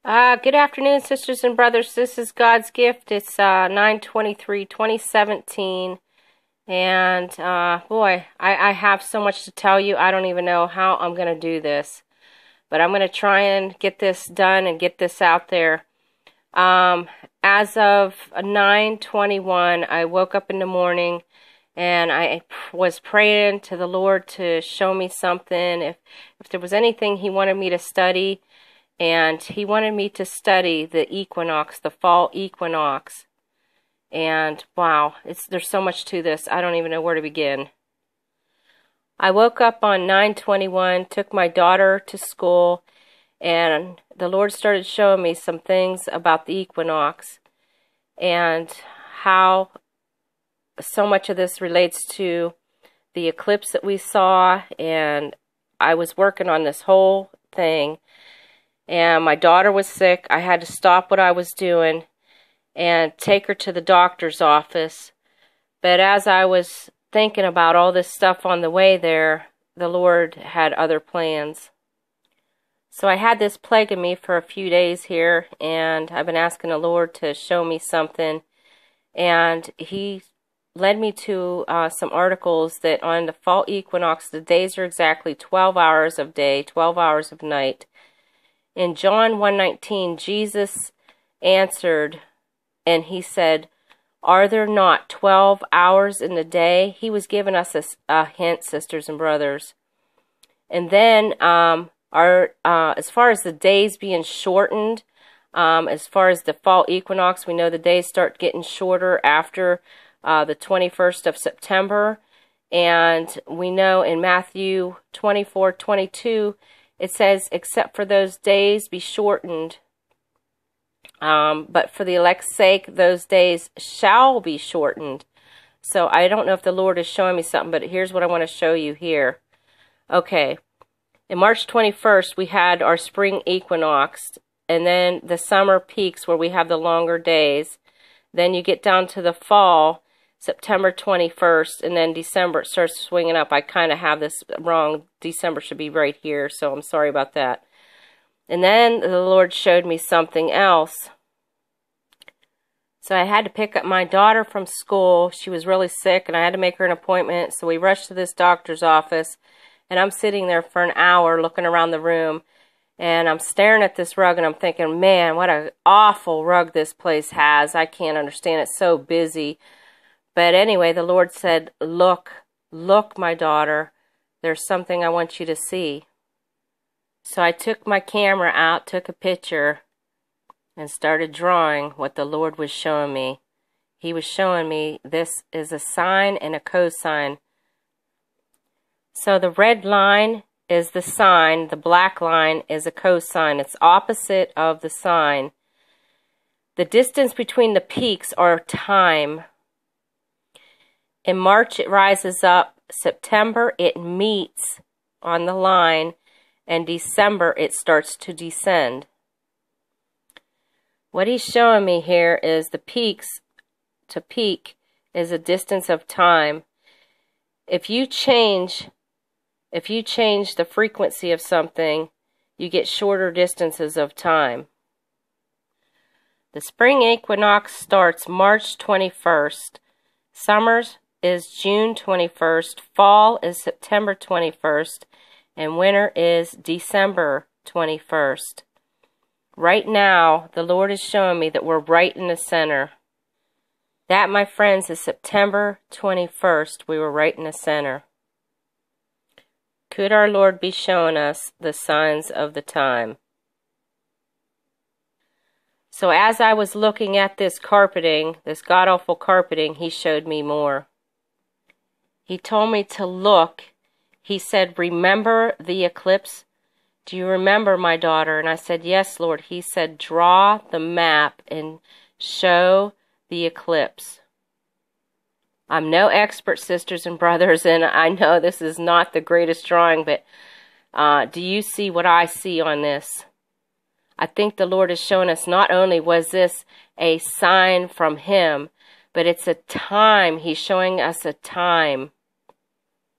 Good afternoon, sisters and brothers. This is God's gift. It's 9/23/2017, and boy, I have so much to tell you. I don't even know how I'm going to do this, but I'm going to try and get this done and get this out there. As of 9/21, I woke up in the morning and I was praying to the Lord to show me something, if there was anything He wanted me to study. And He wanted me to study the equinox, the fall equinox. And wow, there's so much to this. I don't even know where to begin. I woke up on 9/21, took my daughter to school, and the Lord started showing me some things about the equinox and how so much of this relates to the eclipse that we saw. And I was working on this whole thing. And my daughter was sick. I had to stop what I was doing and take her to the doctor's office. But as I was thinking about all this stuff on the way there, the Lord had other plans. So I had this plaguing me for a few days here, and I've been asking the Lord to show me something. And He led me to some articles that on the fall equinox, the days are exactly 12 hours of day, 12 hours of night. In John 1:19, Jesus answered, and He said, "Are there not 12 hours in the day?" He was giving us a hint, sisters and brothers. And then, as far as the days being shortened, as far as the fall equinox, we know the days start getting shorter after the 21st of September. And we know in Matthew 24:22, it says, "Except for those days be shortened, but for the elect's sake, those days shall be shortened." So I don't know if the Lord is showing me something, but here's what I want to show you here. Okay, in March 21st, we had our spring equinox, and then the summer peaks where we have the longer days. Then you get down to the fall, September 21st, and then December it starts swinging up. I kind of have this wrong. December should be right here, so I'm sorry about that. And then the Lord showed me something else. So I had to pick up my daughter from school. She was really sick, and I had to make her an appointment. So we rushed to this doctor's office, and I'm sitting there for an hour looking around the room, and I'm staring at this rug, and I'm thinking, man, what an awful rug this place has. I can't understand. It's so busy. But anyway, the Lord said, look, my daughter, there's something I want you to see. So I took my camera out, took a picture, and started drawing what the Lord was showing me. He was showing me this is a sine and a cosine. So the red line is the sine, the black line is a cosine. It's opposite of the sine. The distance between the peaks are time. In March, it rises up. September, it meets on the line. And December, it starts to descend. What He's showing me here is the peaks to peak is a distance of time. If you change the frequency of something, you get shorter distances of time. The spring equinox starts March 21st. Summer's is June 21st, fall is September 21st, and winter is December 21st. Right now, the Lord is showing me that we're right in the center. That, my friends, is September 21st. We were right in the center. Could our Lord be showing us the signs of the time? So as I was looking at this carpeting, this god-awful carpeting, He showed me more. He told me to look. He said, "Remember the eclipse? Do you remember, my daughter?" And I said, "Yes, Lord." He said, "Draw the map and show the eclipse." I'm no expert, sisters and brothers, and I know this is not the greatest drawing, but do you see what I see on this? I think the Lord is showing us not only was this a sign from Him, but it's a time. He's showing us a time.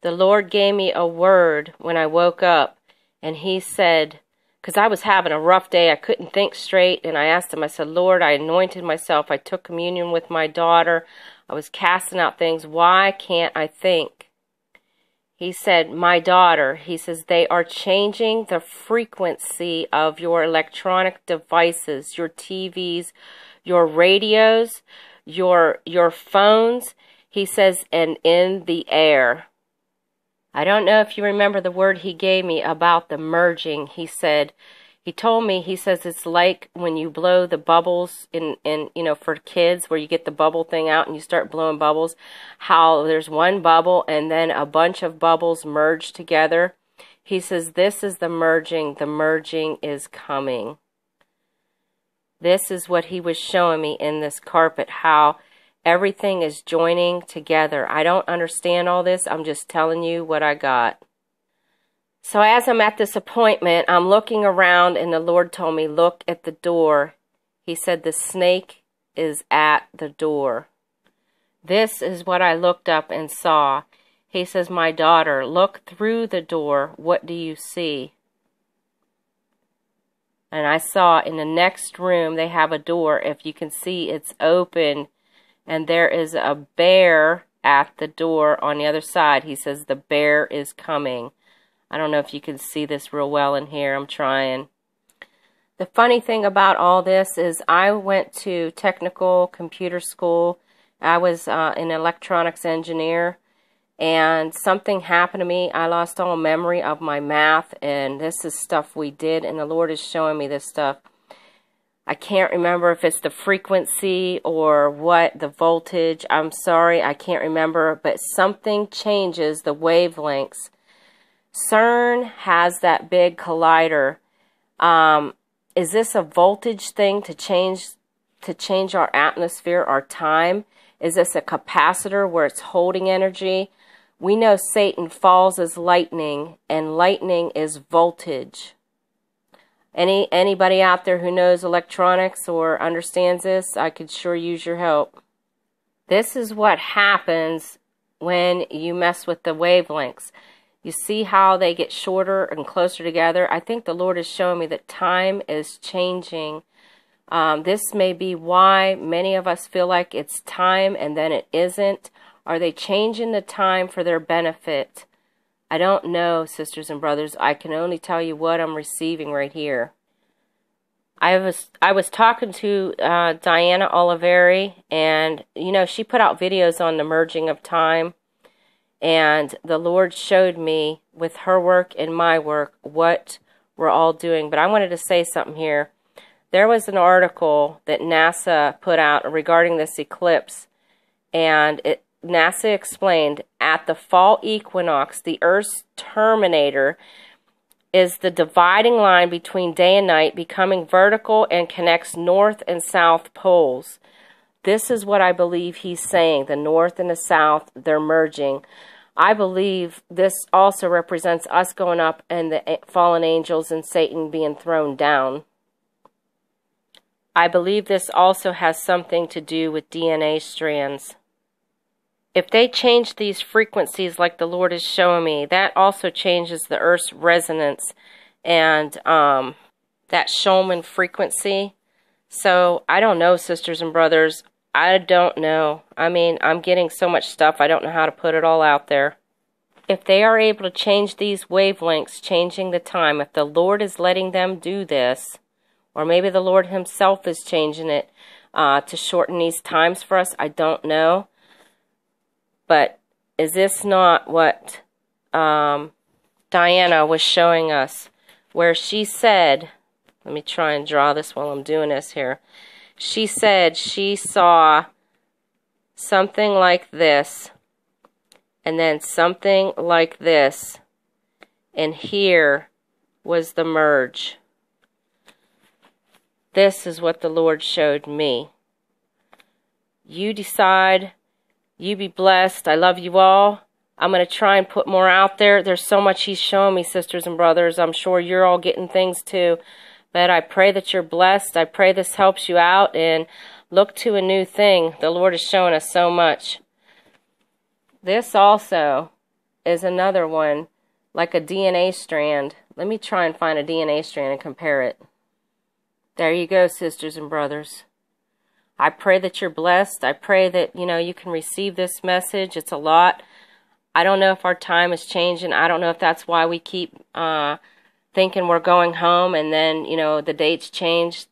The Lord gave me a word when I woke up, and He said because I was having a rough day. I couldn't think straight, and I asked him, I said, Lord, I anointed myself. I took communion with my daughter. I was casting out things. Why can't I think? He said, my daughter, he says, they are changing the frequency of your electronic devices, your TVs, your radios, your phones. He says, and in the air. I don't know if you remember the word he gave me about the merging. He said, he told me, he says it's like when you blow the bubbles in you know, for kids, where you get the bubble thing out and you start blowing bubbles, how there's one bubble and then a bunch of bubbles merge together. He says this is the merging. The merging is coming. This is what he was showing me in this carpet, how everything is joining together. I don't understand all this. I'm just telling you what I got. So as I'm at this appointment, I'm looking around, and the Lord told me, look at the door. He said, the snake is at the door. This is what I looked up and saw. He says, my daughter, look through the door. What do you see? And I saw in the next room, they have a door. If you can see, it's open. And there is a bear at the door on the other side. He says, the bear is coming. I don't know if you can see this real well in here. I'm trying. The funny thing about all this is I went to technical computer school. I was an electronics engineer, and something happened to me. I lost all memory of my math, and this is stuff we did, and the Lord is showing me this stuff. I can't remember if it's the frequency or what, the voltage. I'm sorry, I can't remember, but something changes the wavelengths. CERN has that big collider. Is this a voltage thing to change our atmosphere, our time? Is this a capacitor where it's holding energy? We know Satan falls as lightning, and lightning is voltage. Anybody out there who knows electronics or understands this, I could sure use your help. This is what happens when you mess with the wavelengths. You see how they get shorter and closer together? I think the Lord is showing me that time is changing. This may be why many of us feel like it's time and then it isn't. Are they changing the time for their benefit? I don't know, sisters and brothers. I can only tell you what I'm receiving right here. I was talking to Diana Oliveri, and you know, she put out videos on the merging of time. And the Lord showed me with her work and my work what we're all doing. But I wanted to say something here. There was an article that NASA put out regarding this eclipse. And NASA explained, at the fall equinox, the Earth's terminator is the dividing line between day and night, becoming vertical and connects north and south poles. This is what I believe he's saying. The north and the south, they're merging. I believe this also represents us going up and the fallen angels and Satan being thrown down. I believe this also has something to do with DNA strands. If they change these frequencies like the Lord is showing me, that also changes the Earth's resonance and that Schumann frequency. So I don't know, sisters and brothers. I don't know. I mean, I'm getting so much stuff, I don't know how to put it all out there. If they are able to change these wavelengths, changing the time, if the Lord is letting them do this, or maybe the Lord himself is changing it to shorten these times for us, I don't know. But is this not what Diana was showing us? Where she said, let me try and draw this while I'm doing this here. She said she saw something like this, and then something like this, and here was the merge. This is what the Lord showed me. You decide, you be blessed. I love you all. I'm going to try and put more out there. There's so much he's showing me, sisters and brothers. I'm sure you're all getting things too. But I pray that you're blessed. I pray this helps you out, and look to a new thing. The Lord is showing us so much. This also is another one, like a DNA strand. Let me try and find a DNA strand and compare it. There you go, sisters and brothers. I pray that you're blessed. I pray that, you can receive this message. It's a lot. I don't know if our time is changing. I don't know if that's why we keep thinking we're going home and then, the dates change.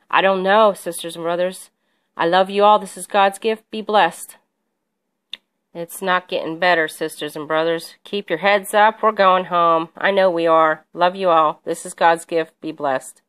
I don't know, sisters and brothers. I love you all. This is God's gift. Be blessed. It's not getting better, sisters and brothers. Keep your heads up. We're going home. I know we are. Love you all. This is God's gift. Be blessed.